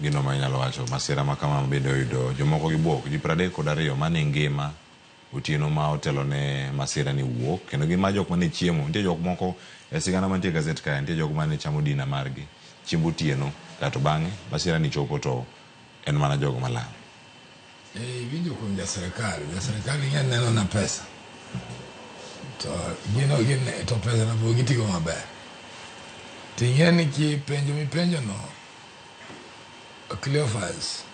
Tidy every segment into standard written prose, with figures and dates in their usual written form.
gino manyalo wacho masira makama bende oyudo jomoko gibuok ji 32 mane ngima otieno ma otelo ne masira ni wuok kendo gima jok mane chiemo nitie jok moko e sigana mantie gazet kae nitie jok mane chamo dina margi chiembo otieno kato bang'e masira ni chopo to en mana jogo malal. Winjo kuom serikali ing'e neno na pesa to gino to pesa na bo gitigo maber ting'e ni mipenjo no Cleophas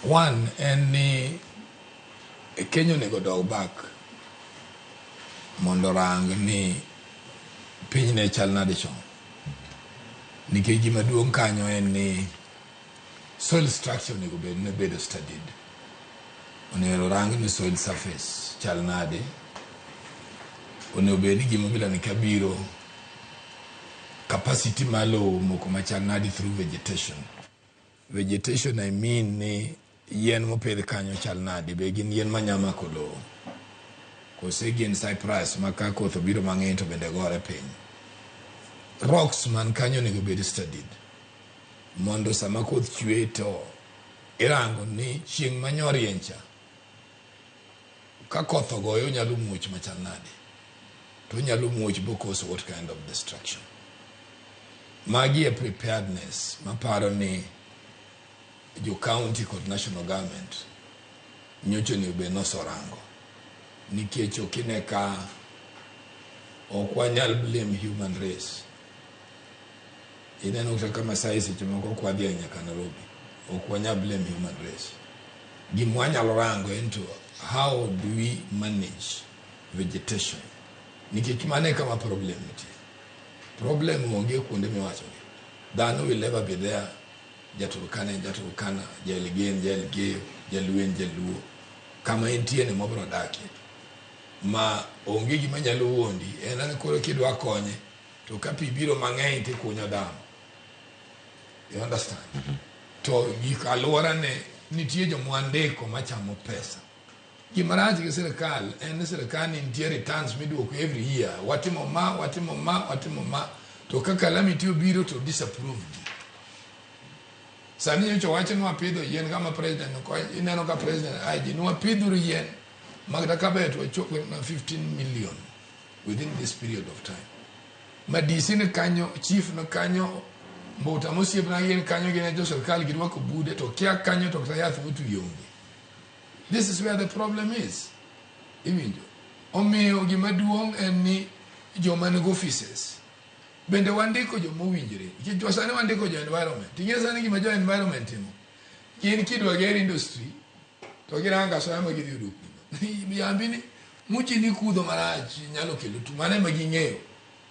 one en ni Kenya onego dog back mondo rang ni piny ne chal nade chon nikech gima duong' kanyo en ni soil structure onego bedo studied. Onego rang ni soil surface chal nade. Onego bed ni gima bila ni kabiro capacity malo moko machal nade through vegetation. Vegetation I mean ni yen mopedh kanyo chal nade be gin yen manyama kolo. Kose gin cypress maka koth obiro mang'eny to bende gore piny. Rocks man kanyo onego bed studied. Mondo sama koth chwe to irango ni chieng' manyoriencha ka koth ogoyo nyalo muoch machal nade to nyalo muoch because what kind of destruction. Magi e preparedness maparo ni jo county kod national government nyocho ni be nosorango nikech okine ka okwanyal blame human race. Ineno kama size chimoko kwadhi nyaka Nairobi okwanya blame human race. Gimwanyalo rango into how do we manage vegetation nikech mane kama problem problem onge kuonde miwacho dhano will never be there. Jaturkana Jalgen Jalge Jalwen Jaluo kama entie ne mobro dakie ma onge gima nyalo wondi en an koro kidwa konye to kapi biro mang'eny te kunyo dhano. You understand? To gik alwora ne nitie jomwandeko machamo pesa. Gimarach gi sirkal en sirkal ni nitie returns miduoko every year. Watimo ma to ka calamity obiro to disapprove. Sani nyocho wacho nwa pidho yien kama president ko ineno ka president aje nwa pidhuru yien magda kabet wachopo na 15 million within this period of time. Madisi ne kanyo chief no kanyo mbota mosiep na yien kanyo gine jo serikali gidwa ko bude to kia kanyo to yath wutu yonge. This is where the problem is. Iwinjo. Omiyo gima duong' en ni joma nego offices bende wandiko joma owinjore. Nikech wasani wandiko jo environment. Ting'e sani gima jo environment timo. Gin kidwa ger industry to giranga soya ma gidhi yudo. Yambi ni muchi ni kudho marach nyalo kelo tu mane ma ging'eyo.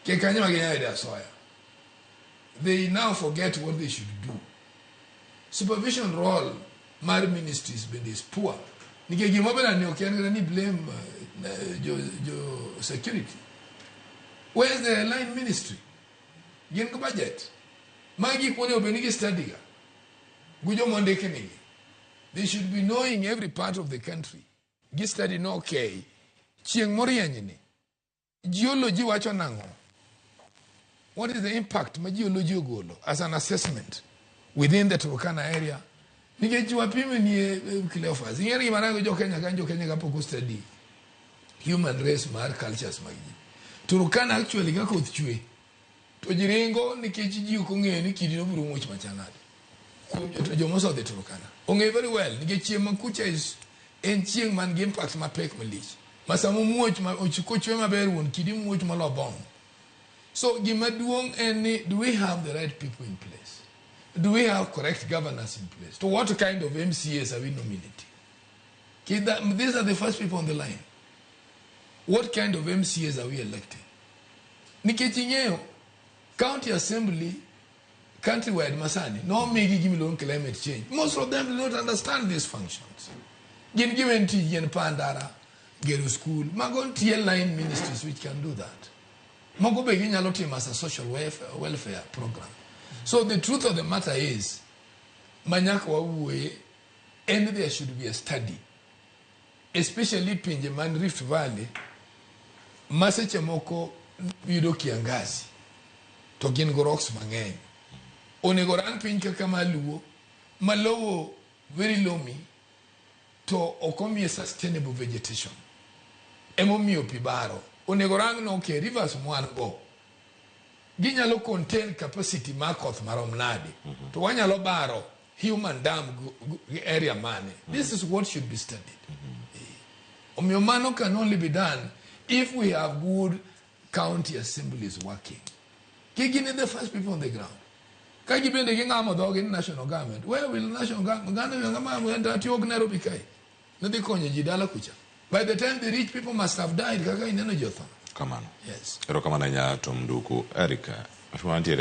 Ke kanyo ma ginyayde soya. They now forget what they should do. Supervision role mar ministries bende is poor. Nikech gima bela ni okian ni blame jo security. Where is the line ministry? Gin ko budget. Magi kone obenigi study ga. Gujo mondeke nigi. They should be knowing every part of the country. Gi study no okay. Chieng' morieny ni. Geology wacho nango. What is the impact ma geology ogolo as an assessment within the Turkana area? Nikech wapime ni Cleophas. Ing'eri manago jo Kenya kapoko study human race mar cultures magi. Turkana actually ga koth chwe. To jiringo nikech ji ok ong'eyo ni kidi no biro muoch machanade. To jomoso de Turkana. Ong'eyo very well nikech chieng' makucha is en chieng' man gi impact mapek malich. Masamo muoch ma ochiko chwe maber won kidi muoch malobong. So gima duong' en ni do we have the right people in place? Do we have correct governance in place? To what kind of MCAs are we nominating? These are the first people on the line. What kind of MCAs are we electing? Nikech ing'eyo county assembly countrywide masani no megi gimilon climate change. Most of them do not understand these functions. Gin given to yen pandara gero school magon tier line ministries which can do that. Mogo be ginyalo tim as a social welfare program. So the truth of the matter is manyaka wawuoye and there should be a study, especially pinje man Rift Valley maseche moko yudo kiangazi to gin go rocks mang'eny. Onego ran piny kaka maluo Malowo very loamy to okomie sustainable vegetation. Emomio pibaro. Onego rang no ke rivers mwan go. Ginyalo contain capacity makoth marom nade. To wanyalo baro human dam area mane. This is what should be studied. Omiomano can only be done if we have good county assemblies working. Kigini the first people on the ground. Kagibende gingamo dog in national government. Where will national government enter to Nairobi kai? Nadi konye jidala kucha. By the time the rich people must have died, kaka ineno jotha. Come on. Yes. Ero kama na nya Tom Nduku Erika. Ashwanti